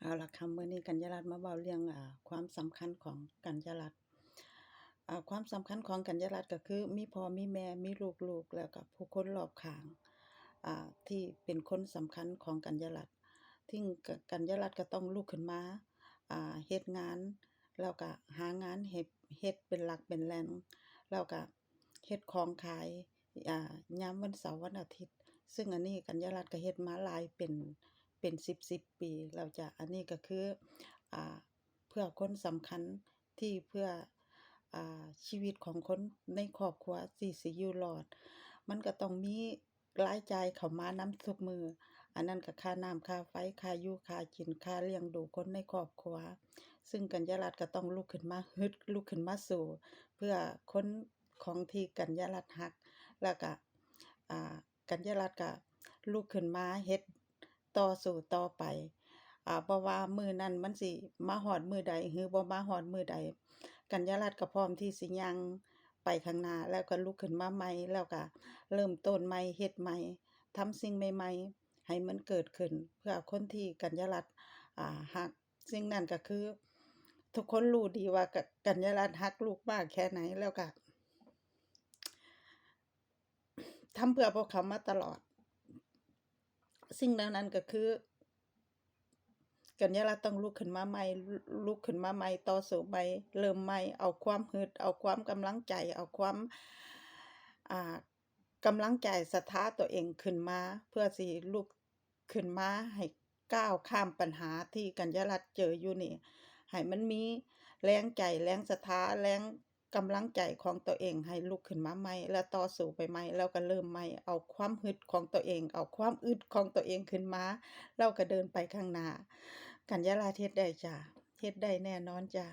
เอาล่ะค่ะมื้อนี้กัญญารัตน์มาเว้าเรื่องความสำคัญของกัญญารัตน์ความสำคัญของกัญญารัตน์ก็คือมีพ่อมีแม่มีลูกๆแล้วก็ผู้คนรอบข้างที่เป็นคนสำคัญของกัญญารัตน์ที่กัญญารัตน์ก็ต้องลุกขึ้นมาเฮ็ดงานแล้วก็หางานเฮ็ดเป็นหลักเป็นแหล่งแล้วก็เฮ็ดของขายยามวันเสาร์วันอาทิตย์ซึ่งอันนี้กัญญารัตน์ก็เฮ็ดมาหลายเป็น10ปีแล้วจ้ะอันนี้ก็คืออ่าเพื่อคนสำคัญที่เพื่อชีวิตของคนในครอบครัวที่สิอยู่รอดมันก็ต้องมีรายจ่ายเข้ามานำทุกมื้ออันนั้นก็ค่าน้ำค่าไฟค่าอยู่ค่ากินค่าเลี้ยงดูคนในครอบครัวซึ่งกัญญารัตน์ก็ต้องลุกขึ้นมาฮึดลุกขึ้นมาสู้เพื่อคนของที่กัญญารัตน์รักแล้วก็อ่ากัญญารัตน์ก็ลุกขึ้นมาเฮ็ดต่อสู้ต่อไปบ่ว่ามื้อนั้นมันสิมาฮอดมื้อใดหรือบ่มาฮอดมื้อใดกัญญารัตน์ก็พร้อมที่สิย่างไปข้างหน้าแล้วก็ลุกขึ้นมาใหม่แล้วก็เริ่มต้นใหม่เฮ็ดใหม่ทำสิ่งใหม่ๆให้มันเกิดขึ้นเพื่อคนที่กัญญารัตน์รักสิ่งนั้นก็คือทุกคนรู้ดีว่ากัญญารัตน์รักลูกมากแค่ไหนแล้วก็ทำเพื่อพวกเขามาตลอดสิ่งเหล่านั้นก็คือกัญญารัตน์ต้องลุกขึ้นมาใหม่ลุกขึ้นมาใหม่ต่อสู้ใหม่เริ่มใหม่เอาความฮึดเอาความกำลังใจเอาความอ่ากำลังใจศรัทธาตัวเองขึ้นมาเพื่อสิลุกขึ้นมาให้ก้าวข้ามปัญหาที่กัญญารัตน์เจออยู่นี่ให้มันมีแรงใจแรงศรัทธาแรงกำลังใจของตัวเองให้ลุกขึ้นมาใหม่และต่อสู้ไปใหม่แล้วก็เริ่มใหม่เอาความฮึดของตัวเองเอาความอึดของตัวเองขึ้นมาแล้วก็เดินไปข้างหน้ากัญญารัตน์เฮ็ดได้จ้ะเฮ็ดได้แน่นอนจ้ะ